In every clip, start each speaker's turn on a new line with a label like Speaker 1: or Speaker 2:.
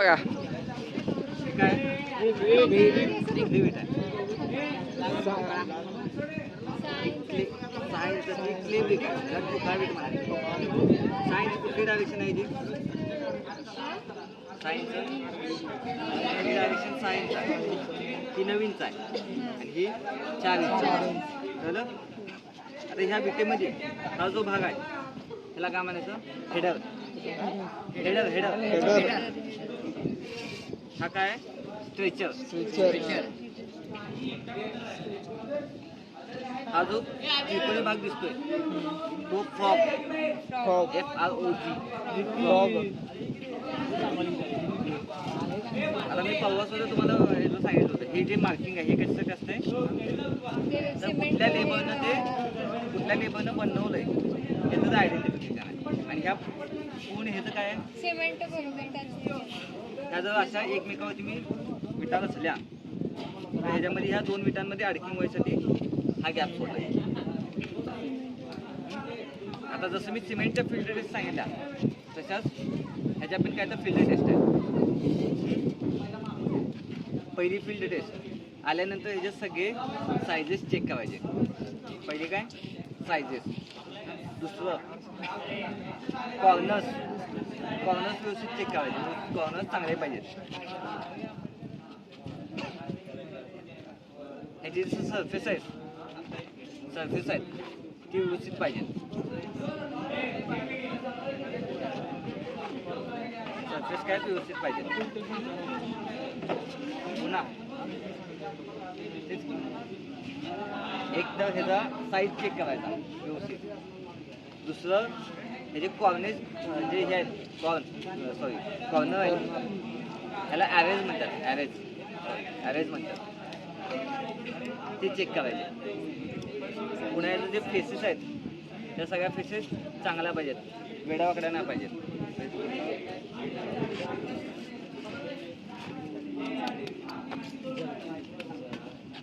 Speaker 1: बघा
Speaker 2: काय क्ले वीट आहे सायन्सची क्ले वीट आहे त्याला कुठला वीट म्हणायचं सायन्स कुठली डायरेक्शन आहे जी सायन्स डायरेक्शन सायन्स आहे ही नवीनच आहे आणि ही 4 इंच कळलं आता ह्या विटेमध्ये हा जो भाग आहे त्याला काय म्हणायचं हेडर हेडर हेडर हा काय स्ट्रेचर हा जो त्रिकोणी भाग दिसतोय तो फ्रॉग FROG आता मी परवा सुद्धा तुम्हाला हे सांगितलं होतं हे जे मार्किंग आहे हे कशासाठी असतंय तर कुठल्या लेबरनं बनवलंय याचं आयडेंटिफिकेशन आहे आणि ह्या पूर्ण ह्याचं काय आहे ह्या जर अशा एकमेकावरती मी विटा रचल्या तर ह्याच्यामध्ये ह्या 2 विटांमध्ये अडकिंग व्हायसाठी हा गॅप सोडला आता जसं मी सिमेंटच्या फिल्ड टेस्ट सांगितल्या तशाच ह्याच्या पण काय तर फिल्ड टेस्ट आहे पहिली फील्ड टेस्ट आल्यानंतर ह्याच्यात सगळे सायझेस चेक करायचे पहिले काय सायझेस दुसरं कॉर्नर्स व्यवस्थित चेक करायचे कॉर्नर्स चांगले पाहिजेत ह्याची जसं सरफेस आहेत ती व्यवस्थित पाहिजे सरफेस काय व्यवस्थित पाहिजे पुन्हा एक तर ह्याचा साईज चेक करायचा व्यवस्थित दुसरं ह्याचे कॉर्नेज जे हे आहेत कॉर्नर आहेत ह्याला ॲव्हेज म्हणतात ते चेक करायचे पुन्हा याचे जे फेसेस आहेत त्या सगळ्या फेसेस चांगल्या पाहिजेत वेडावाकड्या नाही पाहिजेत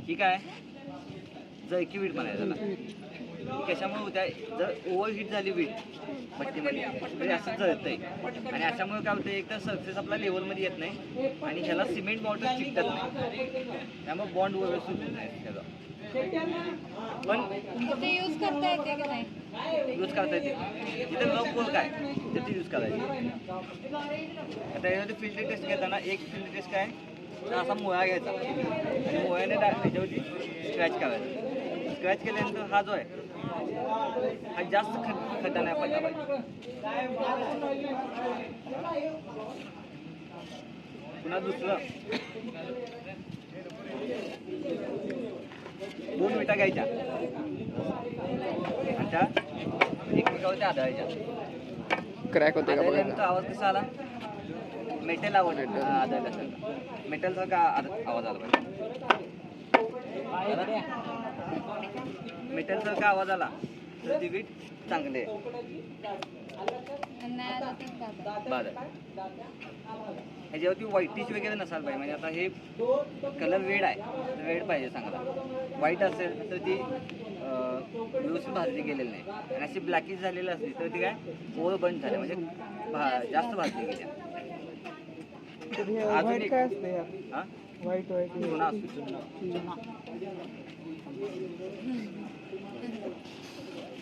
Speaker 2: ठीक आहे जळकी वीट म्हणायचं त्याला कशामुळे होत्या जर ओव्हरहीट झाली वीट भट्टीमध्ये म्हणजे असं जळतंय आणि अशामुळे काय होतं एक तर सरफेस आपला लेवलमध्ये येत नाही आणि ह्याला सिमेंट बॉन्ड चिकटत नाही त्यामुळे बॉन्ड व्यवस्थित होत नाही त्याचा पण यूज करता येते जिथे न पोल काय तिथे यूज करायची आता यामध्ये फील्ड टेस्ट घेताना एक फील्ड टेस्ट काय असा मुळा घ्यायचा आणि मुळ्याने त्याच्यावरती स्क्रॅच करायचा स्क्रॅच केल्यानंतर हा जो आहे हा जास्त खड्डा नाही पडला पाहिजे पुन्हा दुसरं 2 विटा घ्यायच्या आणि त्या एकमेकावरती आदळायच्या
Speaker 1: क्रॅक होते का बघा
Speaker 2: आवाज कसा आला मेटल आवाज आदळला मेटलचा का आवाज आला पाहिजे मेटलचा का आवाज आला तर ती वीट चांगली आहे बरं ह्याच्यावरती व्हाईटिश वगैरे नसायला पाहिजे म्हणजे आता हे कलर रेड आहे तर रेड पाहिजे चांगला व्हाईट असेल तर ती व्यवस्थित भाजली गेलेली नाही आणि अशी ब्लॅकिश झालेली असली तर ती काय ओव्हर बंद झाली म्हणजे जास्त भाजली गेली अजून एक चुना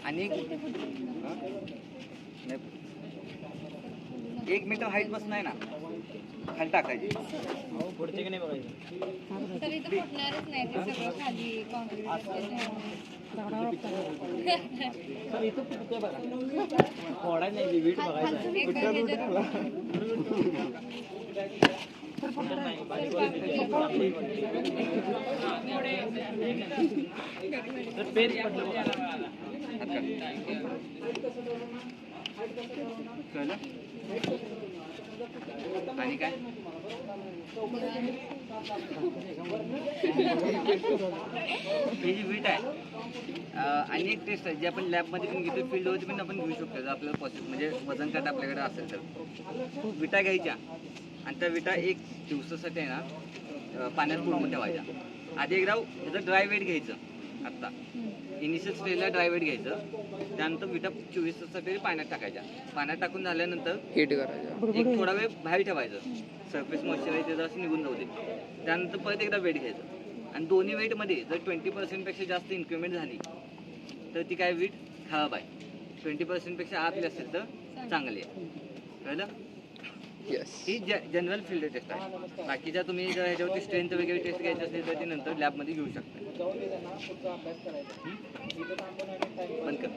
Speaker 2: आणि 1 मीटर हाईट बस नाही ना खाली टाकायची पुढचे की नाही बघायचं आणि काय ही जी वीट आहे आणि एक टेस्ट आहे जी आपण लॅबमध्ये पण घेतो फील्डवरती पण आपण घेऊ शकतो जर आपल्याला पॉसिबल म्हणजे वजन काट आपल्याकडे असेल तर विटा घ्यायच्या आणि त्या विटा 1 दिवसासाठी आहे ना पाण्यात बुडवून ठेवायच्या आधी एकदा ह्याचं ड्राय वेट घ्यायचं आत्ता इनिशियल स्टेजला ड्राय वेट घ्यायचं, त्यानंतर विटा 24 तासासाठी पाण्यात टाकायच्या. पाण्यात टाकून झाल्यानंतर
Speaker 1: हिट करायचं,
Speaker 2: एक थोडा वेळ बाहेर ठेवायचं, सरफेस मॉइश्चरायझर असं निघून जाऊ दे. त्यानंतर परत एकदा वेट घ्यायचं आणि दोन्ही वेटमध्ये जर 20% पेक्षा जास्त इन्क्रीमेंट झाली तर ती काय वीट खराब आहे, 20% पेक्षा आतली असेल तर चांगली आहे. कळलं?
Speaker 1: येस.
Speaker 2: ही जनरल फील्ड टेस्ट आहे. बाकीच्या तुम्ही जर ह्याच्यावरती स्ट्रेंथ वगैरे टेस्ट घ्यायची असेल तर ती नंतर लॅबमध्ये घेऊ शकता. बंद कर.